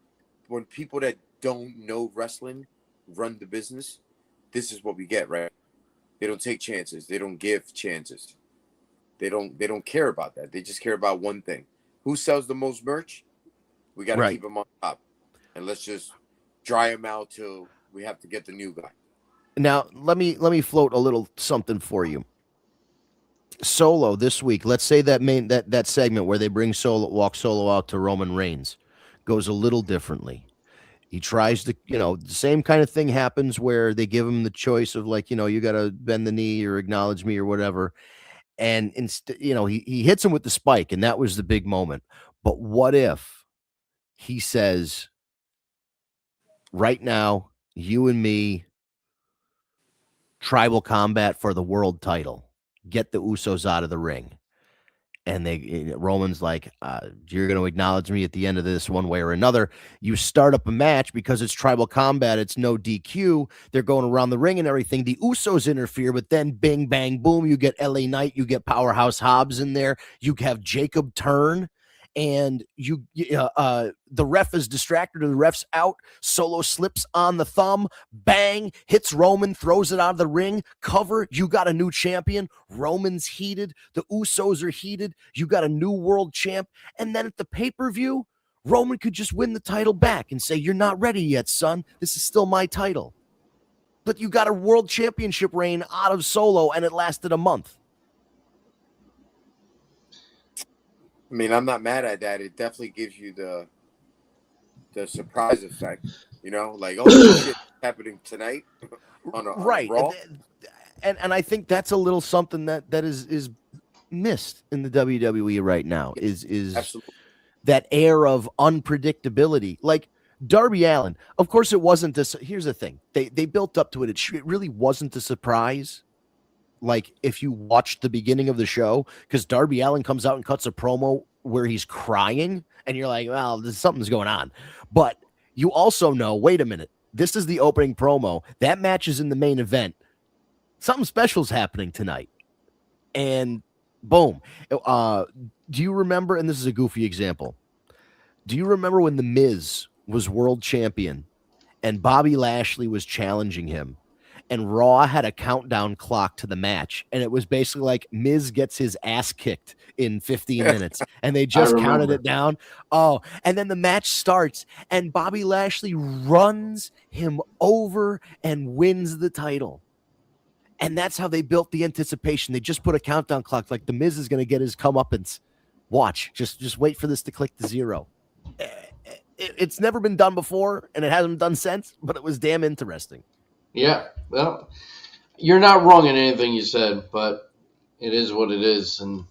when people that don't know wrestling run the business, this is what we get, right? They don't take chances. They don't give chances. They don't care about that. They just care about one thing: who sells the most merch. We got to keep them on top, and let's just dry them out till we have to get the new guy. Now, let me float a little something for you. Solo this week. Let's say that segment where they bring walk Solo out to Roman Reigns goes a little differently. He tries to, the same kind of thing happens where they give him the choice of you got to bend the knee or acknowledge me or whatever. And instead, he hits him with the spike, and that was the big moment. But what if he says, right now, you and me, tribal combat for the world title. Get the Usos out of the ring. And Roman's like, you're going to acknowledge me at the end of this one way or another. You start up a match because it's tribal combat. It's no DQ. They're going around the ring and everything. The Usos interfere, but then bing, bang, boom. You get LA Knight. You get Powerhouse Hobbs in there. You have Jacob Turn. And the ref is distracted, or the ref's out. Solo slips on the thumb, bang, hits Roman, throws it out of the ring. Cover, you got a new champion. Roman's heated. The Usos are heated. You got a new world champ. And then at the pay-per-view, Roman could just win the title back and say, you're not ready yet, son. This is still my title. But you got a world championship reign out of Solo, and it lasted a month. I mean, I'm not mad at that. It definitely gives you the surprise effect, like, oh, this shit happening tonight on a Raw. And I think that's a little something that is missed in the WWE right now is Absolutely. That air of unpredictability. Like Darby Allin, of course it wasn't this. Here's the thing. They built up to it. It really wasn't a surprise. Like if you watched the beginning of the show, because Darby Allin comes out and cuts a promo where he's crying and you're like, well, something's going on. But you also know, wait a minute, this is the opening promo. That match is in the main event. Something special's happening tonight. And boom. Do you remember, and this is a goofy example, do you remember when The Miz was world champion and Bobby Lashley was challenging him? And Raw had a countdown clock to the match. And it was basically like Miz gets his ass kicked in 15 minutes. And they just counted it down. Oh, and then the match starts. And Bobby Lashley runs him over and wins the title. And that's how they built the anticipation. They just put a countdown clock. Like the Miz is going to get his comeuppance. Watch. Just wait for this to click to 0. It's never been done before. And it hasn't been done since. But it was damn interesting. Yeah, well, you're not wrong in anything you said, but it is what it is, and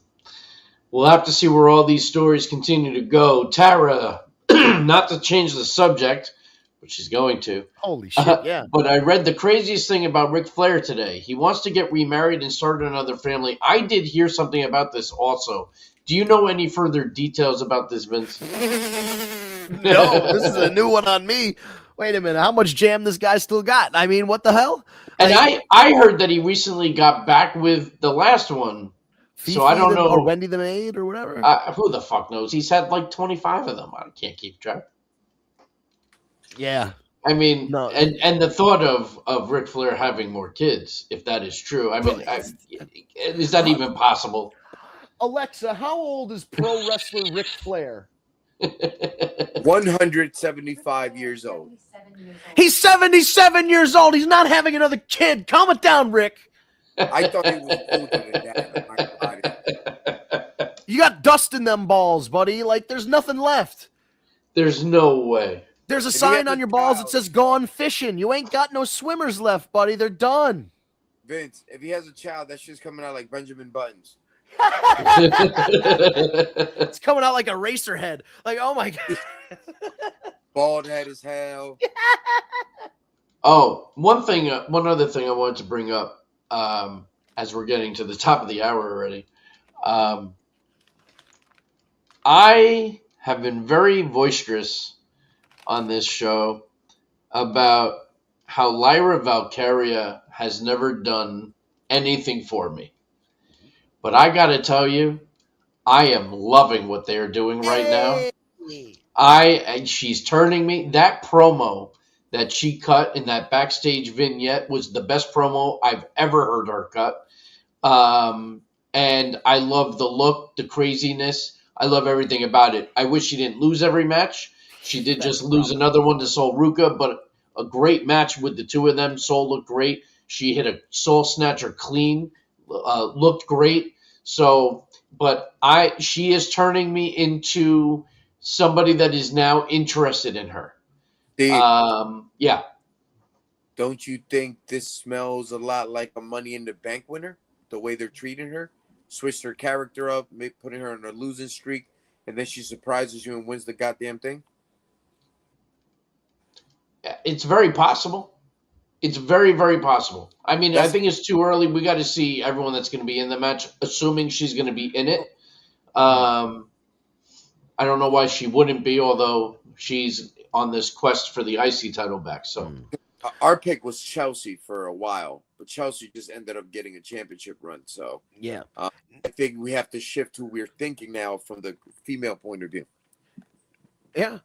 we'll have to see where all these stories continue to go. Tara, not to change the subject, but she's going to. Holy shit, yeah. But I read the craziest thing about Ric Flair today. He wants to get remarried and start another family. I did hear something about this also. Do you know any further details about this, Vince? No, this is a new one on me. Wait a minute, how much jam this guy still got? I mean, what the hell? And I heard that he recently got back with the last one. Fifi, so I don't know. Or Wendy the Maid or whatever? Who the fuck knows? He's had like 25 of them. I can't keep track. Yeah. I mean, no. and the thought of Ric Flair having more kids, if that is true. I mean, is that even possible? Alexa, how old is pro wrestler Ric Flair? 175 years old. He's 77 years old. He's not having another kid. Calm it down, Rick. I thought he was older than that. I'm not gonna lie to you. You got dust in them balls, buddy. Like, there's nothing left. There's no way. There's a If he sign had on the your balls that child- says "Gone fishing." You ain't got no swimmers left, buddy. They're done. Vince, if he has a child, that shit's coming out like Benjamin Buttons. It's coming out like a racer head. Like, oh my god. Bald head as hell. Oh, one other thing I wanted to bring up, as we're getting to the top of the hour already. I have been very boisterous on this show about how Lyra Valkyria has never done anything for me. But I got to tell you, I am loving what they are doing right now. She's turning me. That promo that she cut in that backstage vignette was the best promo I've ever heard her cut. And I love the look, the craziness. I love everything about it. I wish she didn't lose every match. She did just lose another one to Sol Ruka, but a great match with the two of them. Sol looked great. She hit a Soul Snatcher clean, looked great. So, but she is turning me into somebody that is now interested in her. Steve, Yeah. don't you think this smells a lot like a Money in the Bank winner? The way they're treating her? Switched her character up, putting her on a losing streak, and then she surprises you and wins the goddamn thing? It's very possible. It's very, very possible. I mean, I That's- think it's too early. We got to see everyone that's going to be in the match, assuming she's going to be in it. I don't know why she wouldn't be, although she's on this quest for the IC title back. So Our pick was Chelsea for a while, but Chelsea just ended up getting a championship run. So Yeah. I think we have to shift who we're thinking now from the female point of view. Yeah.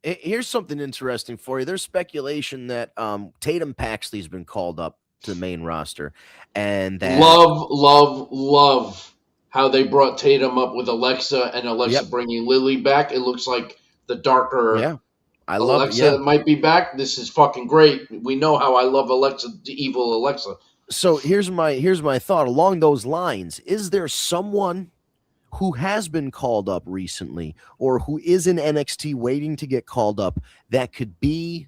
Here's something interesting for you. There's speculation that Tatum Paxley's been called up to the main roster, and that love how they brought Tatum up with Alexa and Alexa Yep. bringing Lily back. It looks like the darker yeah, I love it. Alexa Yeah. might be back. This is fucking great. We know how I love Alexa, the evil Alexa. So here's my thought along those lines. Is there someone who has been called up recently or who is in NXT waiting to get called up that could be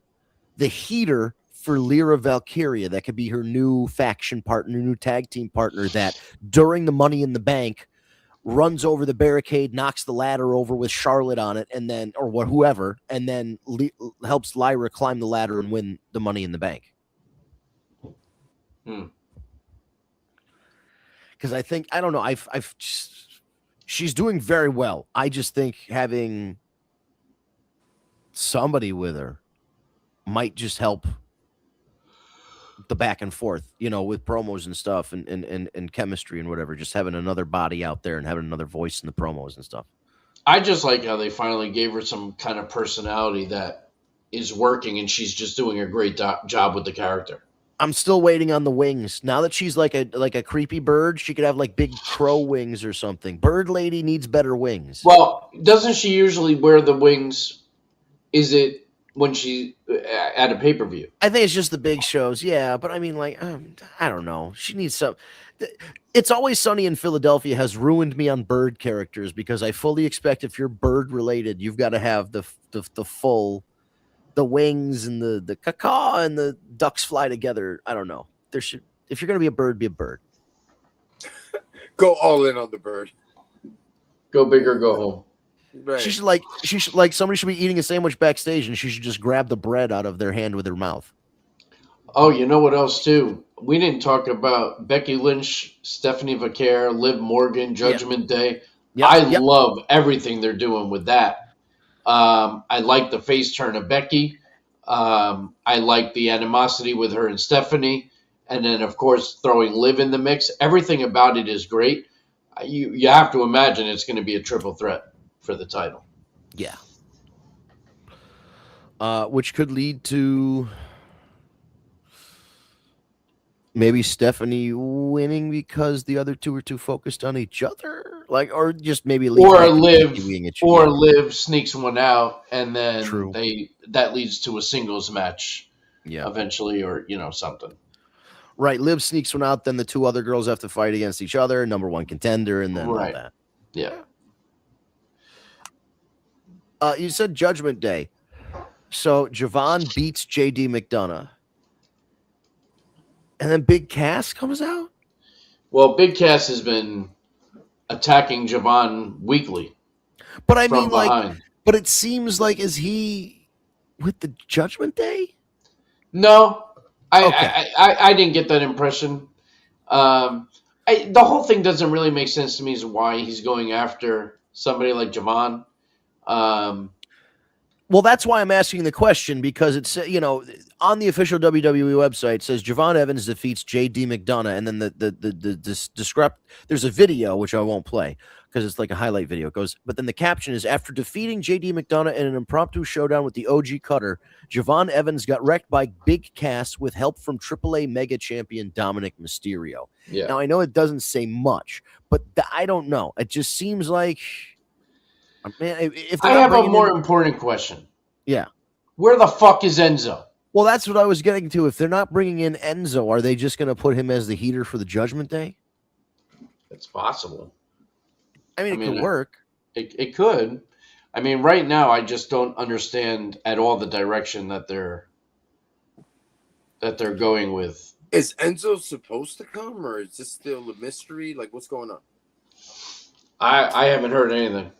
the heater for Lyra Valkyria, that could be her new faction partner, new tag team partner, that during the Money in the Bank runs over the barricade, knocks the ladder over with Charlotte on it, and then, or whoever, and then helps Lyra climb the ladder and win the Money in the Bank? Because I think, I don't know, she's doing very well. I just think having somebody with her might just help the back and forth, with promos and stuff and chemistry and whatever. Just having another body out there and having another voice in the promos and stuff. I just like how they finally gave her some kind of personality that is working, and she's just doing a great job with the character. I'm still waiting on the wings. Now that she's like a creepy bird, she could have like big crow wings or something. Bird lady needs better wings. Well, doesn't she usually wear the wings? Is it when she at a pay-per-view? I think it's just the big shows. Yeah, but I mean, like, I don't know. She needs some. It's Always Sunny in Philadelphia has ruined me on bird characters because I fully expect if you're bird related, you've got to have the full, the wings and the caca and the ducks fly together. I don't know. If you're gonna be a bird, be a bird. Go all in on the bird. Go big or go home. Right. She should like somebody should be eating a sandwich backstage and she should just grab the bread out of their hand with her mouth. Oh, you know what else too? We didn't talk about Becky Lynch, Stephanie Vaquer, Liv Morgan, Judgment Day. Yep. Love everything they're doing with that. I like the face turn of Becky. I like the animosity with her and Stephanie. And then, of course, throwing Liv in the mix. Everything about it is great. You have to imagine it's going to be a triple threat for the title. Yeah. Which could lead to maybe Stephanie winning because the other two are too focused on each other. like, or just maybe leave or like Liv, being a or yeah. Liv sneaks one out, and then True. that leads to a singles match Yeah. eventually, or something. Right. Liv sneaks one out, then the two other girls have to fight against each other, number one contender, and then all that. Yeah. You said Judgment Day. So Javon beats JD McDonough. And then Big Cass comes out? Well, Big Cass has been attacking Javon weekly. But I from mean, like, behind. but it seems like, is he with the Judgment Day? No, Okay. I didn't get that impression. The whole thing doesn't really make sense to me as why he's going after somebody like Javon. Well, that's why I'm asking the question, because it's, on the official WWE website, it says Javon Evans defeats JD McDonough, and then there's a video, which I won't play because it's like a highlight video. It goes, but then the caption is, after defeating JD McDonough in an impromptu showdown with the OG Cutter, Javon Evans got wrecked by Big Cass with help from AAA Mega Champion Dominic Mysterio. Yeah. Now, I know it doesn't say much, but I don't know. It just seems like, man, if I have a more important question. Yeah. Where the fuck is Enzo? Well, that's what I was getting to. If they're not bringing in Enzo, are they just going to put him as the heater for the Judgment Day? It's possible. I mean, it could work. It could. I mean, right now, I just don't understand at all the direction that they're going with. Is Enzo supposed to come, or is this still a mystery? Like, what's going on? I haven't heard anything.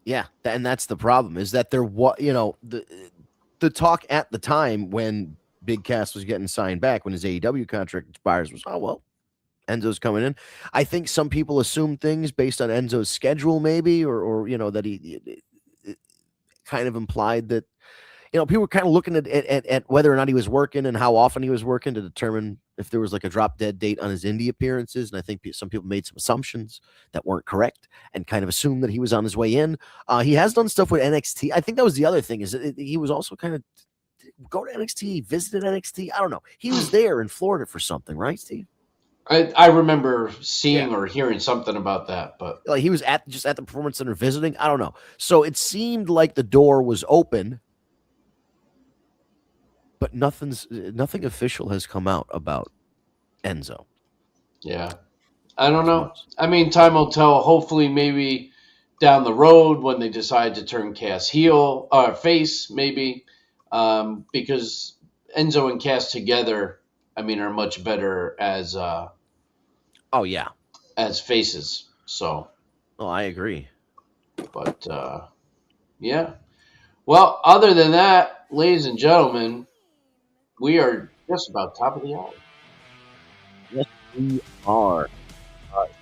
Yeah, and that's the problem, is that the talk at the time when Big Cass was getting signed back, when his AEW contract expires, was, oh, well, Enzo's coming in. I think some people assume things based on Enzo's schedule, maybe, or that he kind of implied that, people were kind of looking at whether or not he was working and how often he was working to determine if there was like a drop dead date on his indie appearances. And I think some people made some assumptions that weren't correct and kind of assumed that he was on his way in. He has done stuff with NXT. I think that was the other thing, is that he was also kind of go to NXT, visited NXT. I don't know. He was there in Florida for something, right, Steve? I remember seeing or hearing something about that, but like he was just at the Performance Center visiting. I don't know. So it seemed like the door was open, but nothing official has come out about Enzo. Yeah. I don't know. I mean, time will tell. Hopefully, maybe down the road when they decide to turn Cass heel or face, maybe, because Enzo and Cass together, I mean, are much better as as faces. So, I agree. But yeah. Well, other than that, ladies and gentlemen, we are just about top of the hour. Yes, we are.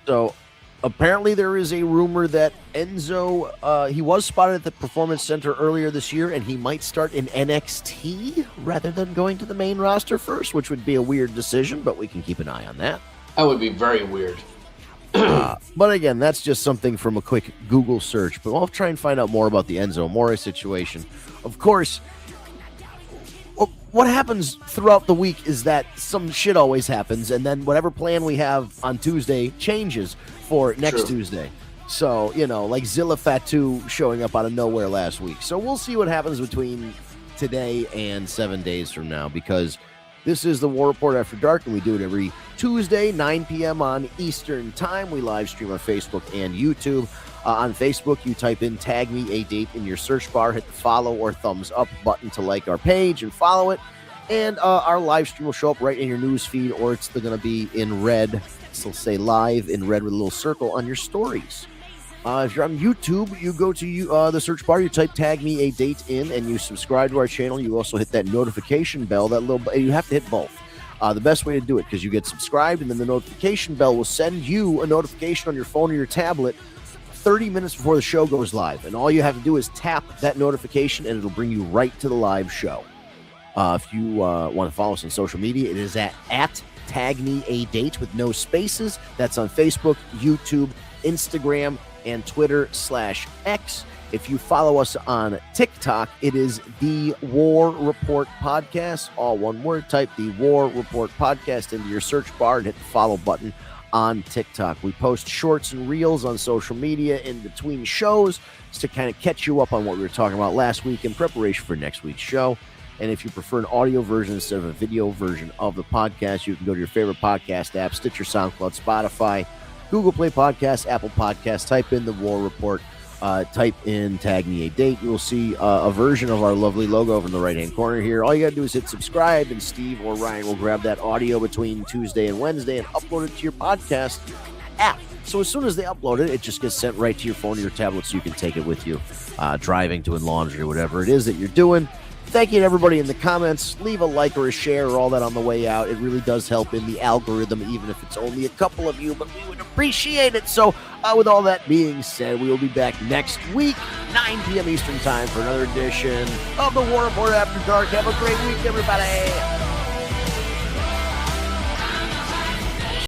So apparently there is a rumor that Enzo, he was spotted at the Performance Center earlier this year, and he might start in NXT rather than going to the main roster first, which would be a weird decision, but we can keep an eye on that. That would be very weird. But again, that's just something from a quick Google search, but I'll try and find out more about the Enzo Amore situation. Of course, what happens throughout the week is that some shit always happens, and then whatever plan we have on Tuesday changes for next Tuesday. So, like Zilla Fatu showing up out of nowhere last week. So we'll see what happens between today and 7 days from now, because this is the War Report After Dark, and we do it every Tuesday, 9 p.m. on Eastern Time. We live stream on Facebook and YouTube. On Facebook, you type in Tag Me a Date in your search bar, hit the follow or thumbs up button to like our page and follow it. And our live stream will show up right in your news feed, or it's going to be in red. So say live in red with a little circle on your stories. If you're on YouTube, you go to the search bar, you type Tag Me a Date in, and you subscribe to our channel. You also hit that notification bell, you have to hit both. The best way to do it, because you get subscribed, and then the notification bell will send you a notification on your phone or your tablet 30 minutes before the show goes live. And all you have to do is tap that notification, and it'll bring you right to the live show. If you want to follow us on social media, it is at Tag Me a Date with no spaces. That's on Facebook, YouTube, Instagram, and Twitter/X. If you follow us on TikTok, it is The War Report Podcast, all one word. Type The War Report Podcast into your search bar and hit the follow button on TikTok. We post shorts and reels on social media in between shows to kind of catch you up on what we were talking about last week in preparation for next week's show. And if you prefer an audio version instead of a video version of the podcast, you can go to your favorite podcast app, Stitcher, SoundCloud, Spotify, Google Play Podcasts, Apple Podcasts, type in The War Report, type in Tag Me a Date. You will see a version of our lovely logo over in the right-hand corner here. All you got to do is hit subscribe, and Steve or Ryan will grab that audio between Tuesday and Wednesday and upload it to your podcast app. So as soon as they upload it, it just gets sent right to your phone or your tablet so you can take it with you, driving, doing laundry, or whatever it is that you're doing. Thank you to everybody in the comments. Leave a like or a share or all that on the way out. It really does help in the algorithm, even if it's only a couple of you, but we would appreciate it. So with all that being said, we will be back next week, 9 p.m. Eastern time for another edition of the War Report After Dark. Have a great week, everybody.